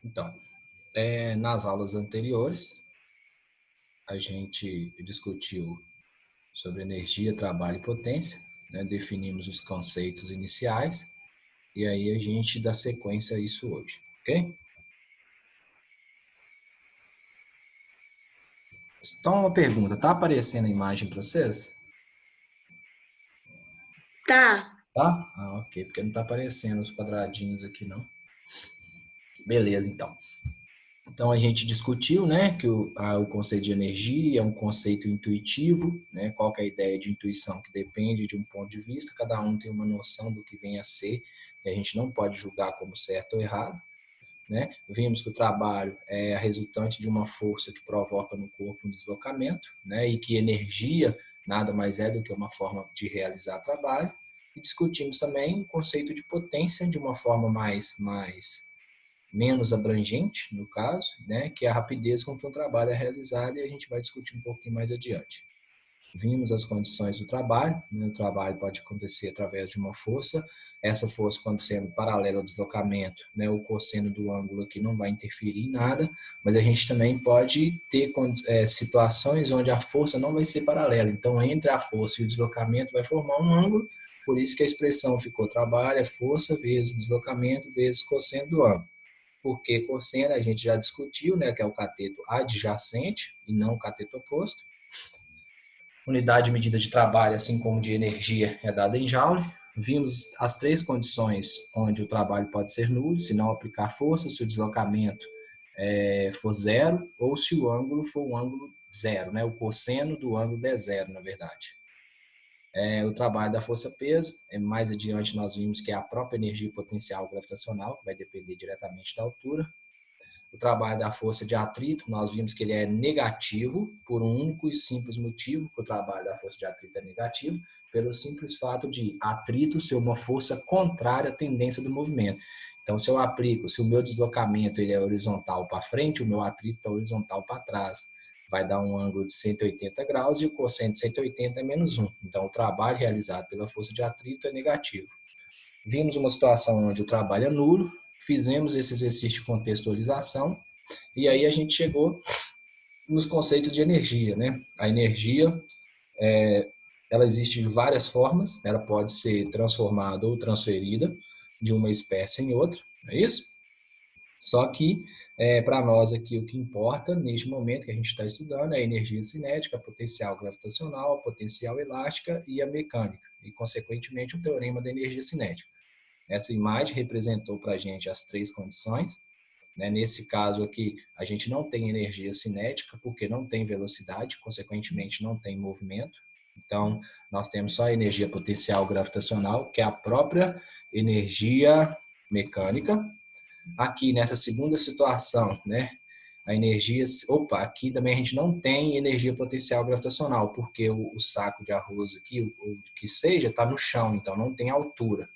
Então, nas aulas anteriores, a gente discutiu sobre energia, trabalho e potência, né? Definimos os conceitos iniciais e aí a gente dá sequência a isso hoje, ok? Então, uma pergunta, tá aparecendo a imagem para vocês? Tá. Tá? Ah, ok, porque não tá aparecendo os quadradinhos aqui, não. Beleza, então. Então, a gente discutiu, né, que o conceito de energia é um conceito intuitivo, né, qual que é a ideia de intuição, que depende de um ponto de vista, cada um tem uma noção do que vem a ser, e a gente não pode julgar como certo ou errado, né? Vimos que o trabalho é a resultante de uma força que provoca no corpo um deslocamento, né, e que energia nada mais é do que uma forma de realizar trabalho, e discutimos também o conceito de potência de uma forma menos abrangente, no caso, né, que é a rapidez com que um trabalho é realizado, e a gente vai discutir um pouquinho mais adiante. Vimos as condições do trabalho, né, o trabalho pode acontecer através de uma força, essa força acontecendo paralela ao deslocamento, né, o cosseno do ângulo aqui não vai interferir em nada, mas a gente também pode ter situações onde a força não vai ser paralela, então entre a força e o deslocamento vai formar um ângulo, por isso que a expressão ficou trabalho é força vezes deslocamento vezes cosseno do ângulo. Porque cosseno a gente já discutiu, né, que é o cateto adjacente e não o cateto oposto. Unidade de medida de trabalho, assim como de energia, é dada em joule. Vimos as três condições onde o trabalho pode ser nulo, se não aplicar força, se o deslocamento for zero, ou se o ângulo for um ângulo zero, né? O cosseno do ângulo é zero, na verdade. O trabalho da força-peso, mais adiante nós vimos que é a própria energia potencial gravitacional, que vai depender diretamente da altura. O trabalho da força de atrito, nós vimos que ele é negativo por um único e simples motivo, que o trabalho da força de atrito é negativo, pelo simples fato de atrito ser uma força contrária à tendência do movimento. Então, se eu aplico, se o meu deslocamento ele é horizontal para frente, o meu atrito é horizontal para trás. Vai dar um ângulo de 180 graus e o cosseno de 180 é menos 1. Então, o trabalho realizado pela força de atrito é negativo. Vimos uma situação onde o trabalho é nulo, fizemos esse exercício de contextualização e aí a gente chegou nos conceitos de energia, né? A energia, ela existe de várias formas, ela pode ser transformada ou transferida de uma espécie em outra, não é isso? Só que, para nós aqui, o que importa neste momento que a gente está estudando é a energia cinética, a potencial gravitacional, a potencial elástica e a mecânica, e, consequentemente, o teorema da energia cinética. Essa imagem representou para a gente as três condições. Né? Nesse caso aqui, a gente não tem energia cinética, porque não tem velocidade, consequentemente não tem movimento. Então, nós temos só a energia potencial gravitacional, que é a própria energia mecânica. Aqui, nessa segunda situação, né? A energia... Opa, aqui também a gente não tem energia potencial gravitacional, porque o saco de arroz aqui, o que seja, está no chão, então não tem altura.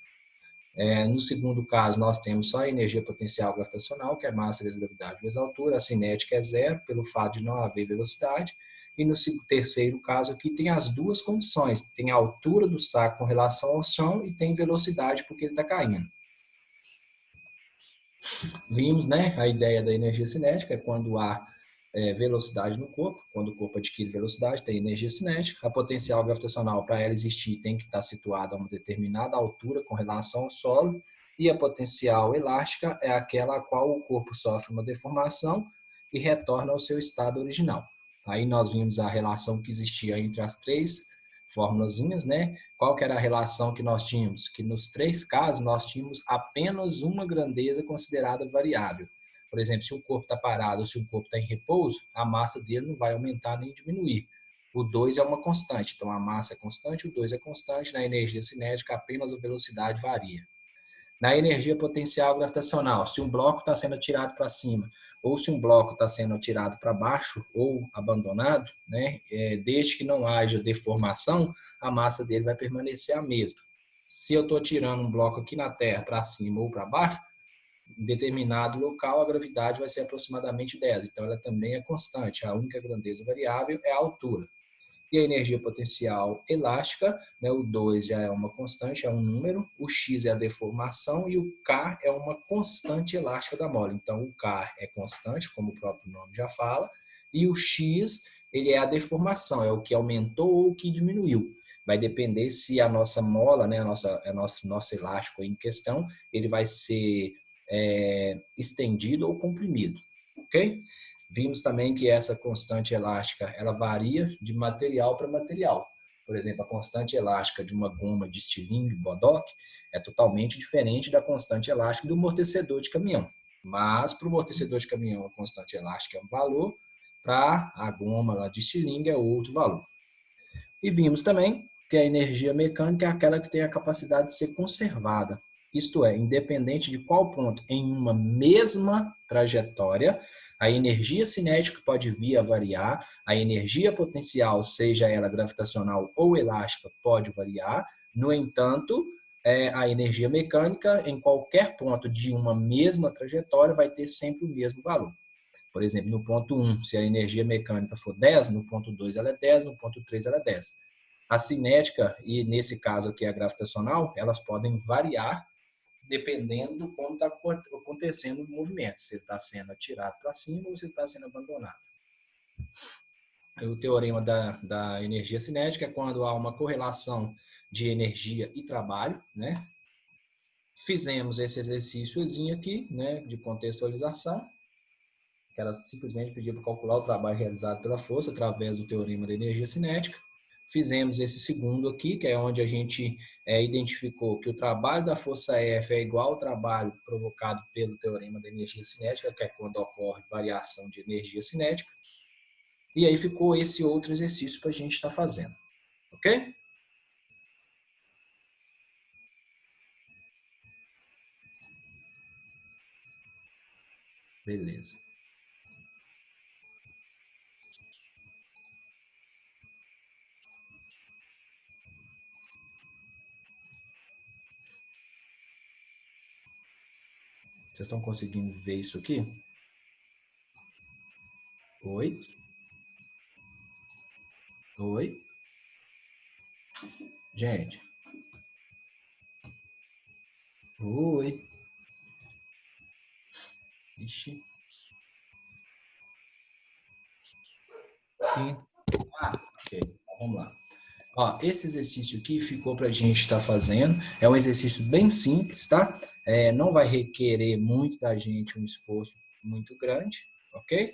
No segundo caso, nós temos só a energia potencial gravitacional, que é massa vezes gravidade vezes altura, a cinética é zero, pelo fato de não haver velocidade, e no terceiro caso aqui tem as duas condições, tem a altura do saco com relação ao chão e tem velocidade porque ele está caindo. Vimos, né, a ideia da energia cinética, é quando há velocidade no corpo, quando o corpo adquire velocidade, tem energia cinética. A potencial gravitacional, para ela existir, tem que estar situada a uma determinada altura com relação ao solo, e a potencial elástica é aquela a qual o corpo sofre uma deformação e retorna ao seu estado original. Aí nós vimos a relação que existia entre as três formulazinhas, né? Qual que era a relação que nós tínhamos? Que nos três casos nós tínhamos apenas uma grandeza considerada variável. Por exemplo, se o corpo está parado ou se o corpo está em repouso, a massa dele não vai aumentar nem diminuir. O 2 é uma constante, então a massa é constante, o 2 é constante, na energia cinética apenas a velocidade varia. Na energia potencial gravitacional, se um bloco está sendo atirado para cima ou se um bloco está sendo atirado para baixo ou abandonado, né, desde que não haja deformação, a massa dele vai permanecer a mesma. Se eu estou tirando um bloco aqui na Terra para cima ou para baixo, em determinado local a gravidade vai ser aproximadamente 10, então ela também é constante, a única grandeza variável é a altura. E a energia potencial elástica, né, o 2 já é uma constante, é um número, o x é a deformação e o K é uma constante elástica da mola. Então, o K é constante, como o próprio nome já fala, e o x ele é a deformação, é o que aumentou ou o que diminuiu. Vai depender se a nossa mola, né, nosso elástico em questão, ele vai ser estendido ou comprimido, ok? Vimos também que essa constante elástica, ela varia de material para material. Por exemplo, a constante elástica de uma goma de estilingue, bodoque, é totalmente diferente da constante elástica do amortecedor de caminhão. Mas, para o amortecedor de caminhão, a constante elástica é um valor, para a goma lá de estilingue é outro valor. E vimos também que a energia mecânica é aquela que tem a capacidade de ser conservada. Isto é, independente de qual ponto em uma mesma trajetória, a energia cinética pode vir a variar, a energia potencial, seja ela gravitacional ou elástica, pode variar. No entanto, a energia mecânica, em qualquer ponto de uma mesma trajetória, vai ter sempre o mesmo valor. Por exemplo, no ponto 1, se a energia mecânica for 10, no ponto 2 ela é 10, no ponto 3 ela é 10. A cinética, e nesse caso aqui a gravitacional, elas podem variar dependendo do como está acontecendo o movimento, se ele está sendo atirado para cima ou se ele está sendo abandonado. O teorema da energia cinética é quando há uma correlação de energia e trabalho, né? Fizemos esse exercíciozinho aqui, né, de contextualização, que ela simplesmente pedia para calcular o trabalho realizado pela força através do teorema da energia cinética. Fizemos esse segundo aqui, que é onde a gente identificou que o trabalho da força F é igual ao trabalho provocado pelo teorema da energia cinética, que é quando ocorre variação de energia cinética. E aí ficou esse outro exercício para a gente estar fazendo. Ok? Beleza. Vocês estão conseguindo ver isso aqui? Oi? Oi? Gente? Oi? Ixi. Sim. Ok. Vamos lá. Ó, esse exercício aqui ficou para a gente estar fazendo. É um exercício bem simples, tá? Não vai requerer muito da gente um esforço muito grande, ok?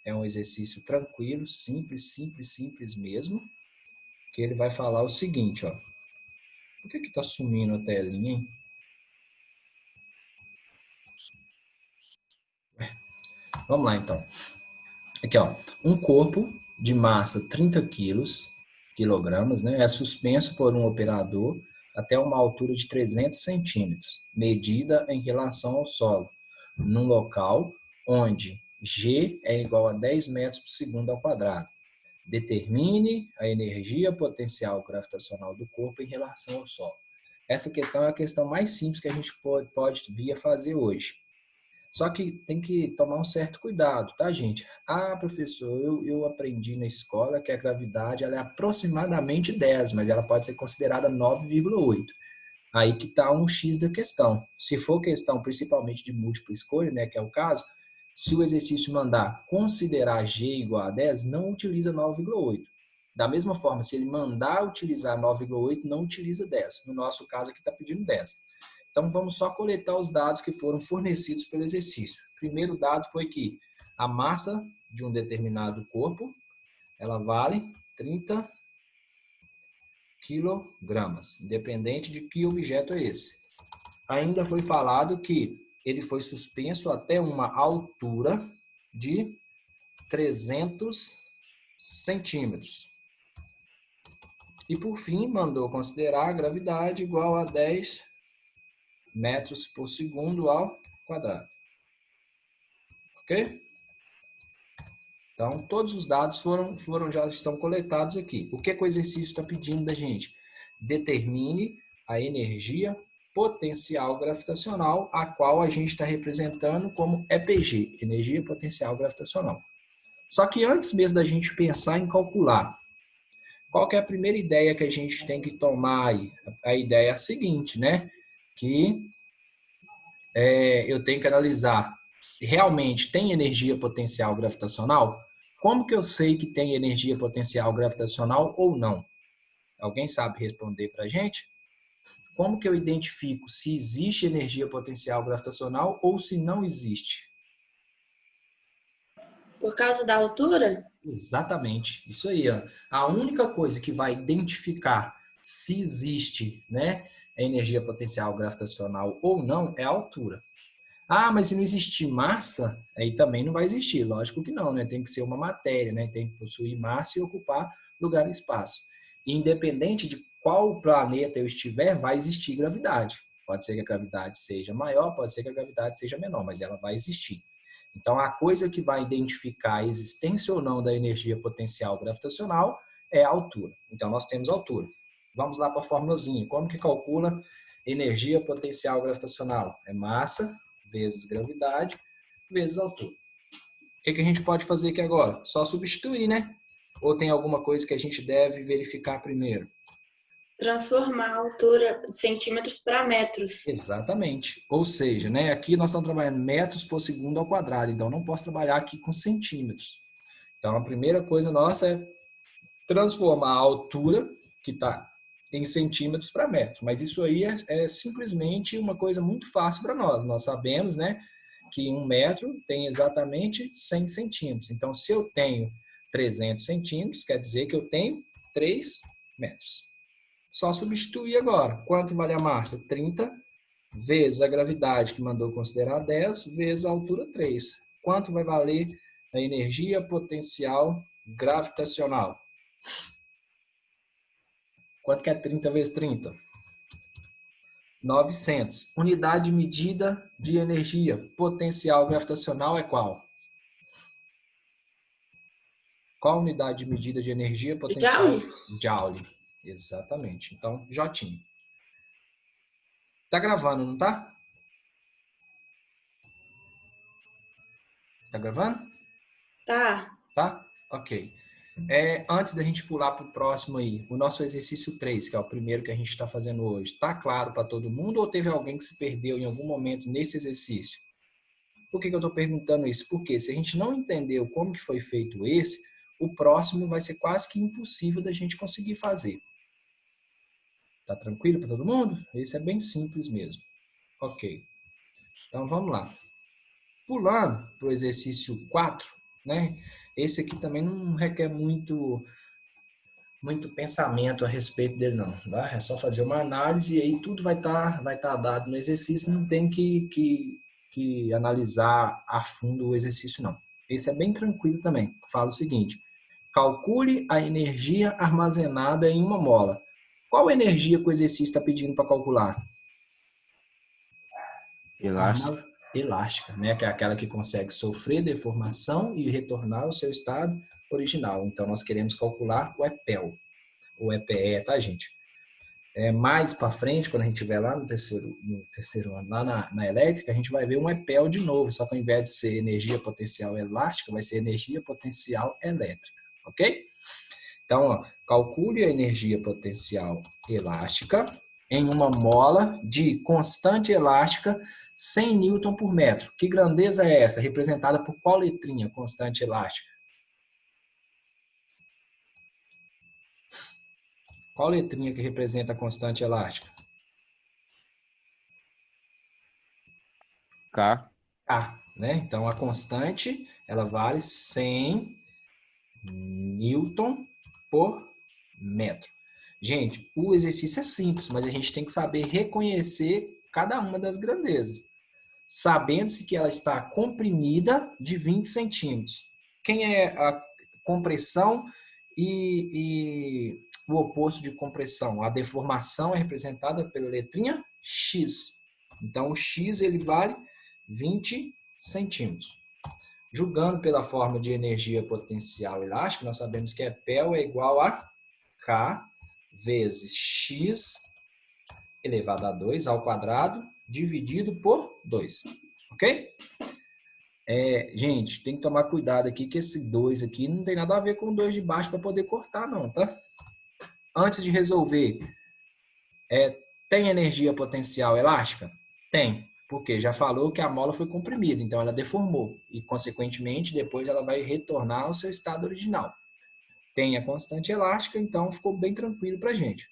É um exercício tranquilo, simples, simples, simples mesmo. Que ele vai falar o seguinte, ó. Por que tá sumindo a telinha, hein? Vamos lá, então. Aqui, ó. Um corpo de massa 30 quilogramas, né? É suspenso por um operador até uma altura de 300 centímetros, medida em relação ao solo, num local onde G é igual a 10 metros por segundo ao quadrado. Determine a energia potencial gravitacional do corpo em relação ao solo. Essa questão é a questão mais simples que a gente pode vir a fazer hoje. Só que tem que tomar um certo cuidado, tá, gente? Ah, professor, eu aprendi na escola que a gravidade ela é aproximadamente 10, mas ela pode ser considerada 9,8. Aí que está um X da questão. Se for questão principalmente de múltipla escolha, né, que é o caso, se o exercício mandar considerar G igual a 10, não utiliza 9,8. Da mesma forma, se ele mandar utilizar 9,8, não utiliza 10. No nosso caso aqui está pedindo 10. Então, vamos só coletar os dados que foram fornecidos pelo exercício. O primeiro dado foi que a massa de um determinado corpo, ela vale 30 quilogramas, independente de que objeto é esse. Ainda foi falado que ele foi suspenso até uma altura de 300 centímetros. E, por fim, mandou considerar a gravidade igual a 10 metros por segundo ao quadrado. Ok? Então, todos os dados já estão coletados aqui. O que o exercício está pedindo da gente? Determine a energia potencial gravitacional, a qual a gente está representando como EPG, energia potencial gravitacional. Só que antes mesmo da gente pensar em calcular Qual que é a primeira ideia que a gente tem que tomar aí? A ideia é a seguinte, né? Que eu tenho que analisar, realmente tem energia potencial gravitacional? Como que eu sei que tem energia potencial gravitacional ou não? Alguém sabe responder para a gente? Como que eu identifico se existe energia potencial gravitacional ou se não existe? Por causa da altura? Exatamente, isso aí. Ó. A única coisa que vai identificar se existe, né, a energia potencial gravitacional ou não é a altura. Ah, mas se não existir massa, aí também não vai existir. Lógico que não, né? Tem que ser uma matéria, né? Tem que possuir massa e ocupar lugar no espaço. Independente de qual planeta eu estiver, vai existir gravidade. Pode ser que a gravidade seja maior, pode ser que a gravidade seja menor, mas ela vai existir. Então, a coisa que vai identificar a existência ou não da energia potencial gravitacional é a altura. Então, nós temos altura. Vamos lá para a formulazinha. Como que calcula energia potencial gravitacional? É massa vezes gravidade vezes altura. O que a gente pode fazer aqui agora? Só substituir, né? Ou tem alguma coisa que a gente deve verificar primeiro? Transformar a altura de centímetros para metros. Exatamente. Ou seja, né, aqui nós estamos trabalhando metros por segundo ao quadrado, então não posso trabalhar aqui com centímetros. Então a primeira coisa nossa é transformar a altura, que está em centímetros, para metro. Mas isso aí é simplesmente uma coisa muito fácil para nós. Nós sabemos, né, que 1 metro tem exatamente 100 centímetros. Então, se eu tenho 300 centímetros, quer dizer que eu tenho 3 metros. Só substituir agora. Quanto vale a massa? 30 vezes a gravidade, que mandou considerar 10, vezes a altura 3. Quanto vai valer a energia potencial gravitacional? Quanto que é 30 vezes 30? 900. Unidade de medida de energia potencial gravitacional é qual? Qual a unidade de medida de energia potencial? Joule? Joule. Exatamente. Então, Jotinho. Tá gravando, não tá? Tá gravando? Tá. Tá? Ok. Antes da gente pular para o próximo aí, o nosso exercício 3, que é o primeiro que a gente está fazendo hoje, tá claro para todo mundo ou teve alguém que se perdeu em algum momento nesse exercício? Por que eu estou perguntando isso? Porque se a gente não entendeu como que foi feito esse, o próximo vai ser quase que impossível da gente conseguir fazer. Tá tranquilo para todo mundo? Esse é bem simples mesmo. Ok. Então vamos lá. Pulando para o exercício 4, né? Esse aqui também não requer muito pensamento a respeito dele, não. Tá? É só fazer uma análise e aí tudo vai tá dado no exercício, não tem que analisar a fundo o exercício, não. Esse é bem tranquilo também. Fala o seguinte: calcule a energia armazenada em uma mola. Qual energia que o exercício está pedindo para calcular? Elástica. Elástica, né? Que é aquela que consegue sofrer deformação e retornar ao seu estado original. Então, nós queremos calcular o EPEL, ou EPE, tá, gente? Mais para frente, quando a gente estiver lá no terceiro ano, lá na elétrica, a gente vai ver um EPEL de novo, só que ao invés de ser energia potencial elástica, vai ser energia potencial elétrica, ok? Então, ó, calcule a energia potencial elástica em uma mola de constante elástica 100 newton por metro. Que grandeza é essa? Representada por qual letrinha constante elástica? Qual letrinha que representa a constante elástica? K. K, né? Então, a constante, ela vale 100 newton por metro. Gente, o exercício é simples, mas a gente tem que saber reconhecer cada uma das grandezas, sabendo-se que ela está comprimida de 20 centímetros. Quem é a compressão e o oposto de compressão? A deformação é representada pela letrinha X. Então, o X ele vale 20 centímetros. Julgando pela forma de energia potencial elástica, nós sabemos que EPEL é igual a K vezes X elevado a 2 ao quadrado dividido por 2. Ok? Gente, tem que tomar cuidado aqui que esse 2 aqui não tem nada a ver com o 2 de baixo para poder cortar, não, tá? antes de resolver, tem energia potencial elástica? Tem, porque já falou que a mola foi comprimida, então ela deformou e, consequentemente, depois ela vai retornar ao seu estado original. Tem a constante elástica, então ficou bem tranquilo para a gente.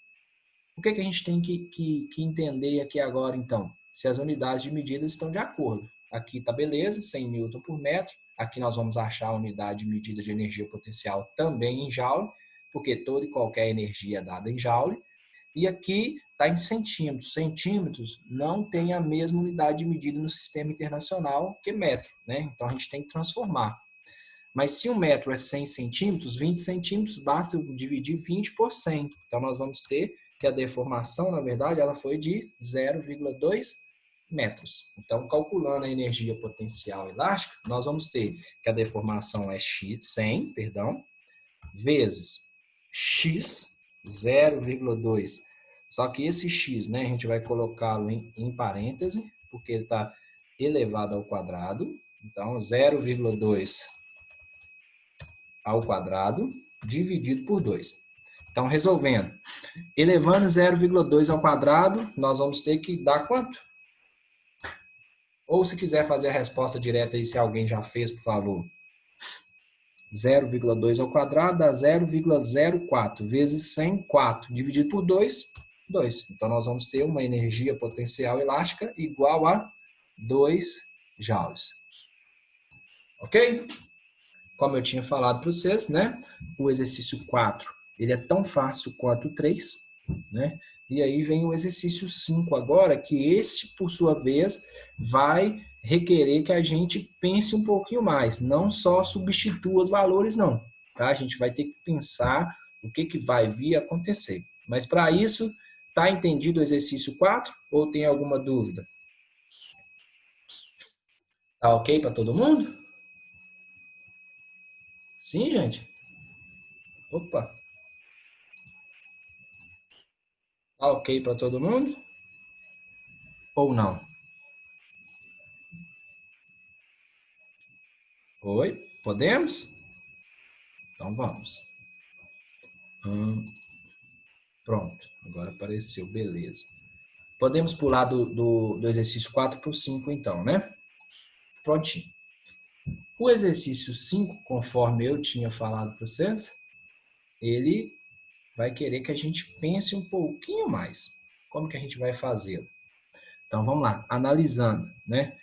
O que a gente tem que entender aqui agora, então? Se as unidades de medida estão de acordo. Aqui está beleza, 100 Newton por metro. Aqui nós vamos achar a unidade de medida de energia potencial também em joule, porque toda e qualquer energia é dada em joule. E aqui está em centímetros. Centímetros não tem a mesma unidade de medida no sistema internacional que metro, né? Então a gente tem que transformar. Mas se um metro é 100 centímetros, 20 centímetros, basta eu dividir 20 por 100. Então nós vamos ter que a deformação, na verdade, ela foi de 0,2 metros. Então, calculando a energia potencial elástica, nós vamos ter que a deformação é 100, vezes x, 0,2. Só que esse x, né, a gente vai colocá-lo em parêntese, porque ele está elevado ao quadrado. Então, 0,2 ao quadrado dividido por 2. Então, resolvendo. Elevando 0,2 ao quadrado, nós vamos ter que dar quanto? Ou se quiser fazer a resposta direta aí, se alguém já fez, por favor. 0,2 ao quadrado dá 0,04 vezes 100, 4. Dividido por 2, 2. Então, nós vamos ter uma energia potencial elástica igual a 2 joules. Ok? Como eu tinha falado para vocês, né? O exercício 4, ele é tão fácil quanto o 3, né? E aí vem o exercício 5 agora, que esse, por sua vez, vai requerer que a gente pense um pouquinho mais, não só substitua os valores, não, tá? A gente vai ter que pensar o que vai vir a acontecer. Mas para isso, tá entendido o exercício 4 ou tem alguma dúvida? Tá ok para todo mundo? Sim, gente? Opa! Tá ok para todo mundo? Ou não? Oi? Podemos? Então vamos. Pronto, agora apareceu, beleza. Podemos pular do exercício 4 para o 5 então, né? Prontinho. O exercício 5, conforme eu tinha falado para vocês, ele vai querer que a gente pense um pouquinho mais. Como que a gente vai fazer? Então vamos lá, analisando, né?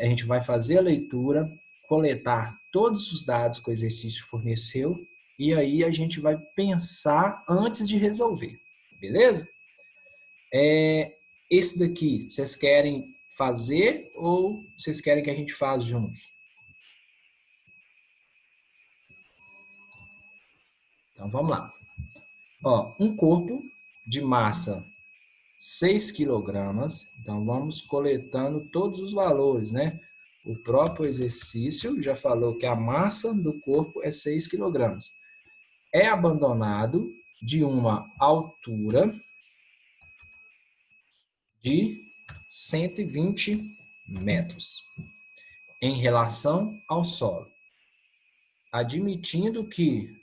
A gente vai fazer a leitura, coletar todos os dados que o exercício forneceu e aí a gente vai pensar antes de resolver, beleza? Esse daqui, vocês querem fazer ou vocês querem que a gente faça juntos? Então vamos lá. Ó, um corpo de massa 6 quilogramas, então vamos coletando todos os valores, né? O próprio exercício já falou que a massa do corpo é 6 quilogramas. É abandonado de uma altura de 120 metros em relação ao solo, admitindo que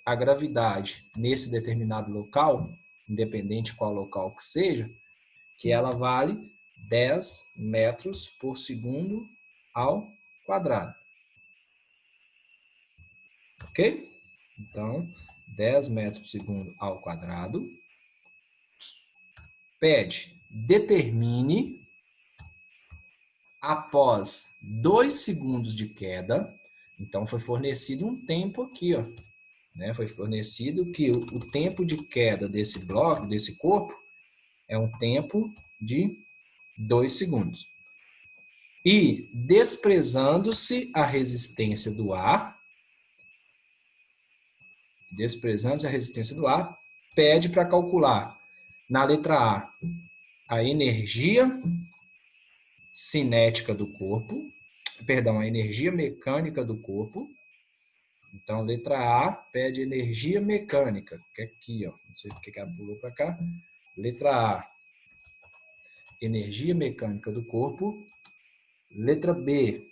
a gravidade nesse determinado local, independente qual local que seja, que ela vale 10 metros por segundo ao quadrado. Ok? Então, 10 metros por segundo ao quadrado. Pede, determine, após 2 segundos de queda, então foi fornecido um tempo aqui, ó, né? Foi fornecido que o tempo de queda desse bloco, desse corpo, é um tempo de 2 segundos. E, desprezando-se a resistência do ar, pede para calcular, na letra A energia cinética do corpo, a energia mecânica do corpo. Então, letra A pede energia mecânica, que é aqui, ó, não sei porque ela pulou para cá. Letra A, energia mecânica do corpo. Letra B,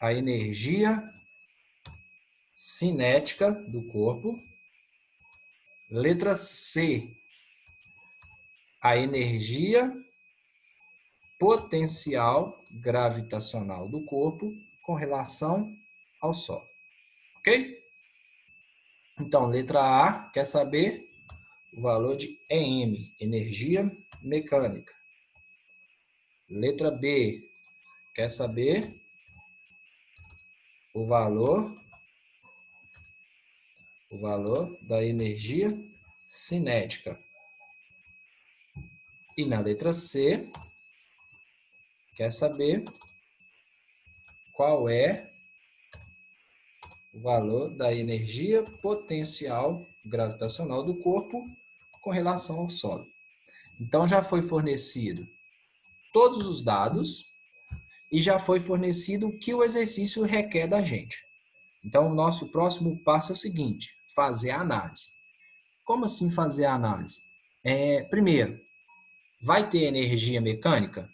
a energia cinética do corpo. Letra C, a energia potencial gravitacional do corpo com relação ao Sol. Ok? Então, letra A, quer saber o valor de EM, energia mecânica. Letra B, quer saber o valor da energia cinética. E na letra C, quer saber qual é o valor da energia potencial gravitacional do corpo com relação ao solo. Então, já foi fornecido todos os dados e já foi fornecido o que o exercício requer da gente. Então, o nosso próximo passo é o seguinte, fazer a análise. Como assim fazer a análise? Primeiro, vai ter energia mecânica?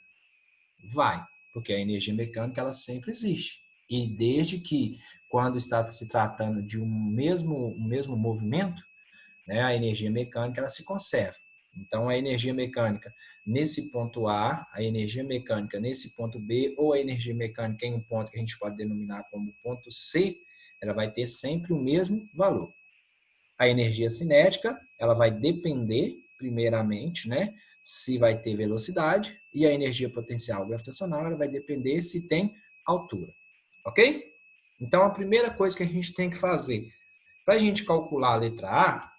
Vai, porque a energia mecânica ela sempre existe. E desde que, quando está se tratando de um mesmo movimento, né, a energia mecânica ela se conserva. Então, a energia mecânica nesse ponto A, a energia mecânica nesse ponto B, ou a energia mecânica em um ponto que a gente pode denominar como ponto C, ela vai ter sempre o mesmo valor. A energia cinética, ela vai depender, primeiramente, né, se vai ter velocidade, e a energia potencial gravitacional, ela vai depender se tem altura. Ok? Então, a primeira coisa que a gente tem que fazer, para a gente calcular a letra A,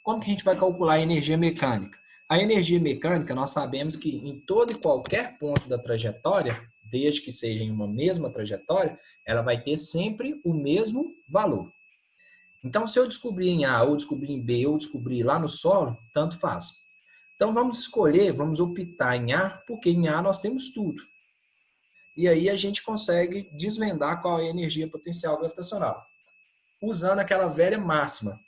como que a gente vai calcular a energia mecânica? A energia mecânica, nós sabemos que em todo e qualquer ponto da trajetória, desde que seja em uma mesma trajetória, ela vai ter sempre o mesmo valor. Então, se eu descobrir em A, ou descobrir em B, ou descobrir lá no solo, tanto faz. Então, vamos optar em A, porque em A nós temos tudo. E aí a gente consegue desvendar qual é a energia potencial gravitacional. Usando aquela velha máxima.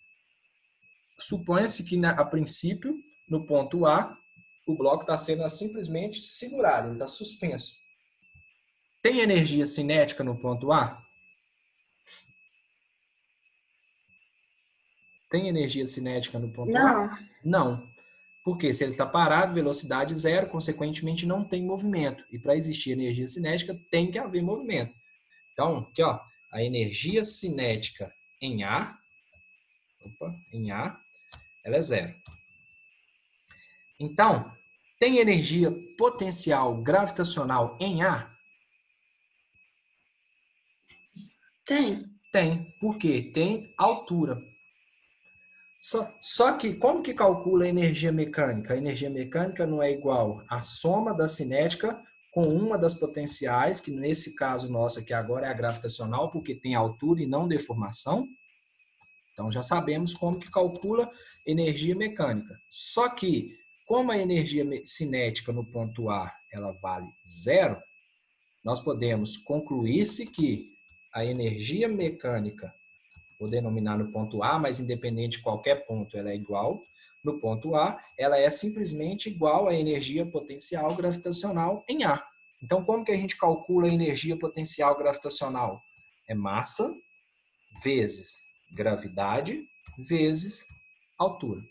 Suponha-se que, a princípio, no ponto A, o bloco está sendo simplesmente segurado, ele está suspenso. Tem energia cinética no ponto A? Tem energia cinética no ponto Não. A? Não. Porque se ele está parado, velocidade zero, consequentemente não tem movimento. E para existir energia cinética, tem que haver movimento. Então, aqui, ó, a energia cinética em A, ela é zero. Então, tem energia potencial gravitacional em A? Tem. Tem. Por quê? Tem altura. Só que, como que calcula a energia mecânica? A energia mecânica não é igual à soma da cinética com uma das potenciais, que nesse caso nosso aqui agora é a gravitacional, porque tem altura e não deformação. Então, já sabemos como que calcula energia mecânica. Só que, como a energia cinética no ponto A ela vale zero, nós podemos concluir-se que a energia mecânica, vou denominar no ponto A, mas independente de qualquer ponto, ela é igual. No ponto A, ela é simplesmente igual à energia potencial gravitacional em A. Então, como que a gente calcula a energia potencial gravitacional? É massa vezes gravidade vezes altura.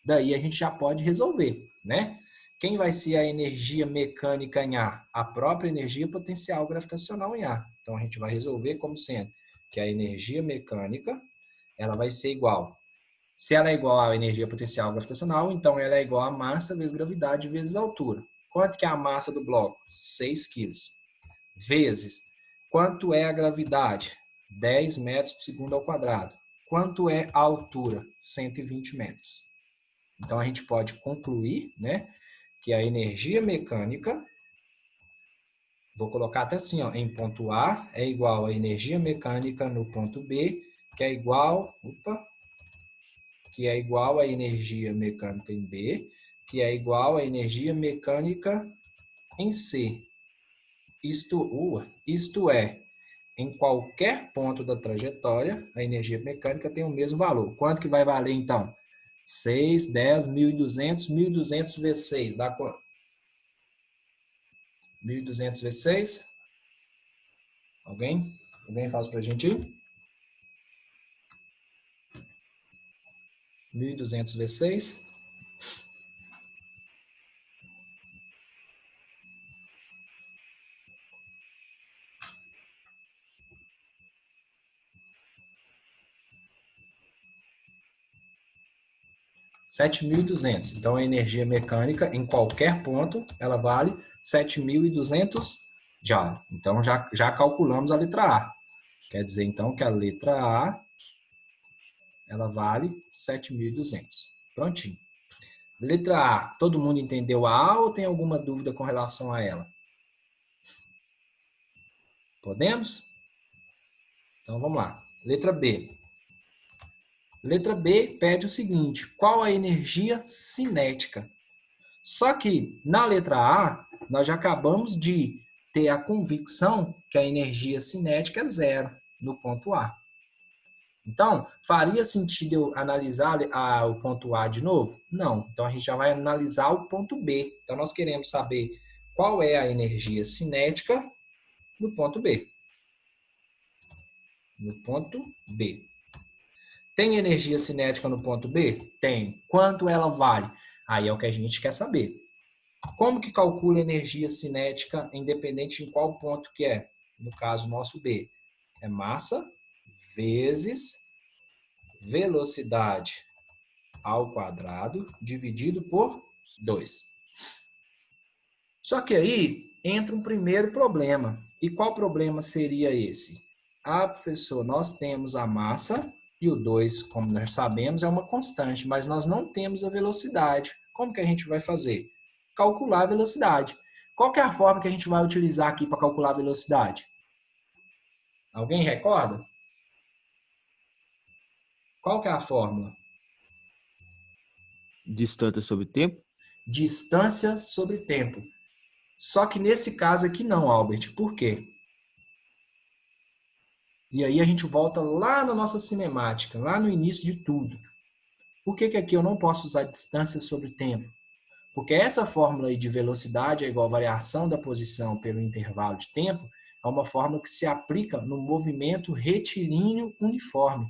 Daí a gente já pode resolver, né? Quem vai ser a energia mecânica em A? A própria energia potencial gravitacional em A. Então, a gente vai resolver como sendo que a energia mecânica ela vai ser igual. Se ela é igual à energia potencial gravitacional, então ela é igual a massa vezes gravidade vezes altura. Quanto que é a massa do bloco? 6 quilos. Vezes, quanto é a gravidade? 10 metros por segundo ao quadrado. Quanto é a altura? 120 metros. Então, a gente pode concluir, né, que a energia mecânica, vou colocar até assim, ó, em ponto A é igual a energia mecânica no ponto B, que é igual, a energia mecânica em B, que é igual a energia mecânica em C. Isto é, em qualquer ponto da trajetória, a energia mecânica tem o mesmo valor. Quanto que vai valer, então? 6, 10, 1.200, 1.200 vezes 6, dá quanto? 1.200 vezes 6? Alguém? Alguém faz pra gente ir? 1.200 vezes 6. 7.200. Então, a energia mecânica, em qualquer ponto, ela vale 7.200 Joule. Então, já calculamos a letra A. Quer dizer, então, que a letra A, ela vale 7.200. Prontinho. Letra A, todo mundo entendeu a A ou tem alguma dúvida com relação a ela? Podemos? Então, vamos lá. Letra B. Letra B pede o seguinte: qual a energia cinética? Só que na letra A, nós já acabamos de ter a convicção que a energia cinética é zero no ponto A. Então, faria sentido eu analisar o ponto A de novo? Não. Então, a gente já vai analisar o ponto B. Então, nós queremos saber qual é a energia cinética no ponto B. No ponto B. Tem energia cinética no ponto B? Tem. Quanto ela vale? Aí é o que a gente quer saber. Como que calcula energia cinética independente em qual ponto que é? No caso nosso B. É massa vezes velocidade ao quadrado dividido por 2. Só que aí entra um primeiro problema. E qual problema seria esse? Ah, professor, nós temos a massa e o 2, como nós sabemos, é uma constante, mas nós não temos a velocidade. Como que a gente vai fazer? Calcular a velocidade. Qual que é a forma que a gente vai utilizar aqui para calcular a velocidade? Alguém recorda? Qual que é a fórmula? Distância sobre tempo? Distância sobre tempo. Só que nesse caso aqui não, Albert. Por quê? E aí a gente volta lá na nossa cinemática, lá no início de tudo. Por que que aqui eu não posso usar distância sobre tempo? Porque essa fórmula aí de velocidade é igual a variação da posição pelo intervalo de tempo, é uma fórmula que se aplica no movimento retilíneo uniforme.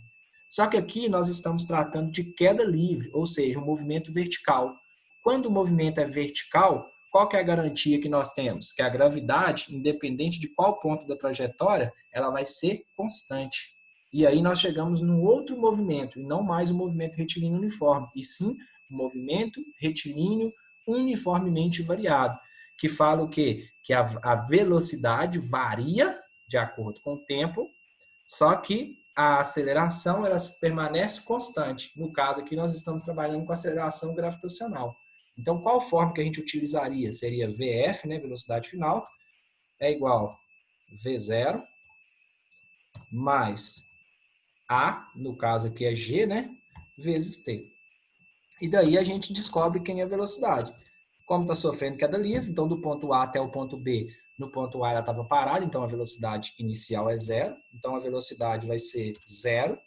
Só que aqui nós estamos tratando de queda livre, ou seja, um movimento vertical. Quando o movimento é vertical, qual que é a garantia que nós temos? Que a gravidade, independente de qual ponto da trajetória, ela vai ser constante. E aí nós chegamos num outro movimento, e não mais o movimento retilíneo uniforme, e sim o movimento retilíneo uniformemente variado, que fala o quê? Que a velocidade varia de acordo com o tempo, só que a aceleração ela permanece constante. No caso aqui, nós estamos trabalhando com aceleração gravitacional. Então, qual forma que a gente utilizaria? Seria VF, né, velocidade final, é igual V0 mais A, no caso aqui é G, né, vezes T. E daí a gente descobre quem é a velocidade. Como está sofrendo queda livre, então do ponto A até o ponto B, no ponto A ela estava parada, então a velocidade inicial é zero. Então a velocidade vai ser zero,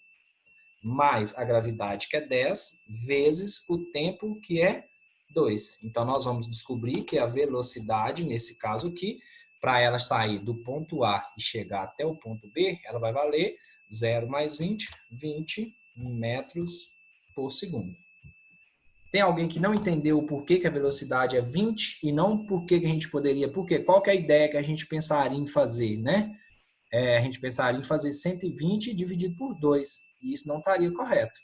mais a gravidade, que é 10, vezes o tempo, que é 2. Então nós vamos descobrir que a velocidade, nesse caso aqui, para ela sair do ponto A e chegar até o ponto B, ela vai valer 0 mais 20, 20 metros por segundo. Tem alguém que não entendeu o porquê que a velocidade é 20 e não por que a gente poderia... Por quê? Qual que é a ideia que a gente pensaria em fazer, né? A gente pensaria em fazer 120 dividido por 2. E isso não estaria correto.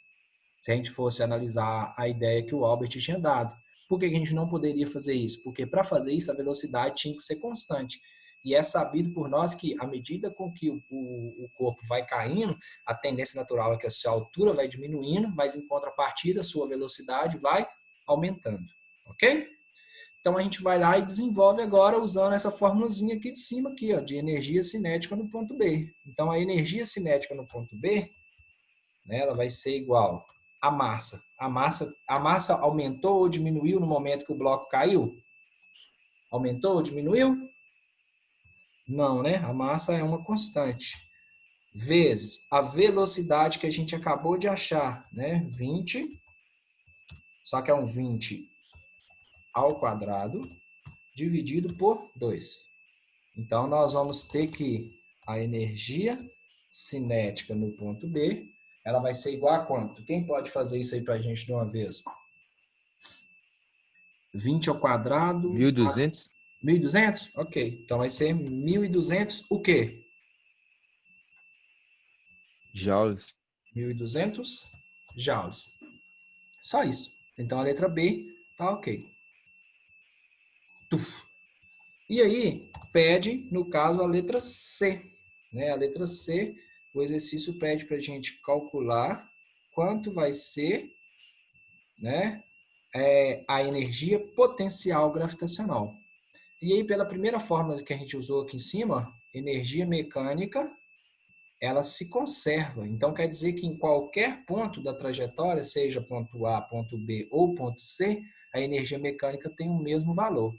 Se a gente fosse analisar a ideia que o Albert tinha dado. Por que a gente não poderia fazer isso? Porque para fazer isso a velocidade tinha que ser constante. E é sabido por nós que, à medida com que o corpo vai caindo, a tendência natural é que a sua altura vai diminuindo, mas em contrapartida, a sua velocidade vai aumentando. Ok? Então, a gente vai lá e desenvolve agora usando essa formulazinha aqui de cima, aqui, ó, de energia cinética no ponto B. Então, a energia cinética no ponto B, né, ela vai ser igual à massa. A massa aumentou ou diminuiu no momento que o bloco caiu? Aumentou ou diminuiu? Não, né? A massa é uma constante. Vezes a velocidade que a gente acabou de achar, né? 20, só que é um 20 ao quadrado, dividido por 2. Então, nós vamos ter que a energia cinética no ponto B ela vai ser igual a quanto? Quem pode fazer isso aí para a gente de uma vez? 20 ao quadrado... 1.200. 1.200? Ok. Então vai ser 1.200 o quê? Joules. 1.200 joules. Só isso. Então a letra B tá ok. Tuf. E aí, pede, no caso, a letra C. Né? A letra C, o exercício pede para a gente calcular quanto vai ser, né, a energia potencial gravitacional. E aí, pela primeira fórmula que a gente usou aqui em cima, energia mecânica, ela se conserva. Então, quer dizer que em qualquer ponto da trajetória, seja ponto A, ponto B ou ponto C, a energia mecânica tem o mesmo valor.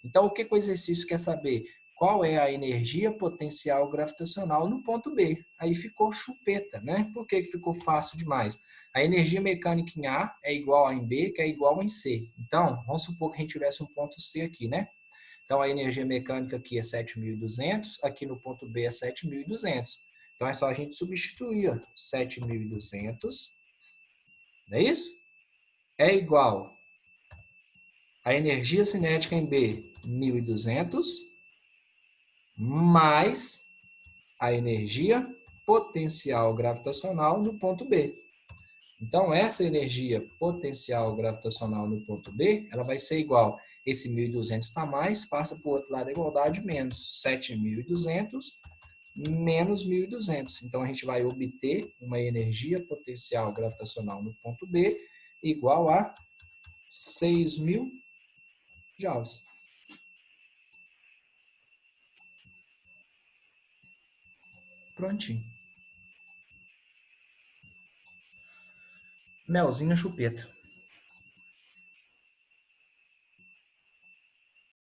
Então, o que o exercício quer saber? Qual é a energia potencial gravitacional no ponto B? Aí ficou chupeta, né? Por que ficou fácil demais? A energia mecânica em A é igual a em B, que é igual a em C. Então, vamos supor que a gente tivesse um ponto C aqui, né? Então, a energia mecânica aqui é 7.200, aqui no ponto B é 7.200. Então, é só a gente substituir, ó, 7.200, não é isso? É igual a energia cinética em B, 1.200, mais a energia potencial gravitacional no ponto B. Então, essa energia potencial gravitacional no ponto B, ela vai ser igual, esse 1.200 está mais, passa para o outro lado da igualdade, menos 7.200 menos 1.200. Então, a gente vai obter uma energia potencial gravitacional no ponto B igual a 6.000 joules. Prontinho. Melzinho na chupeta.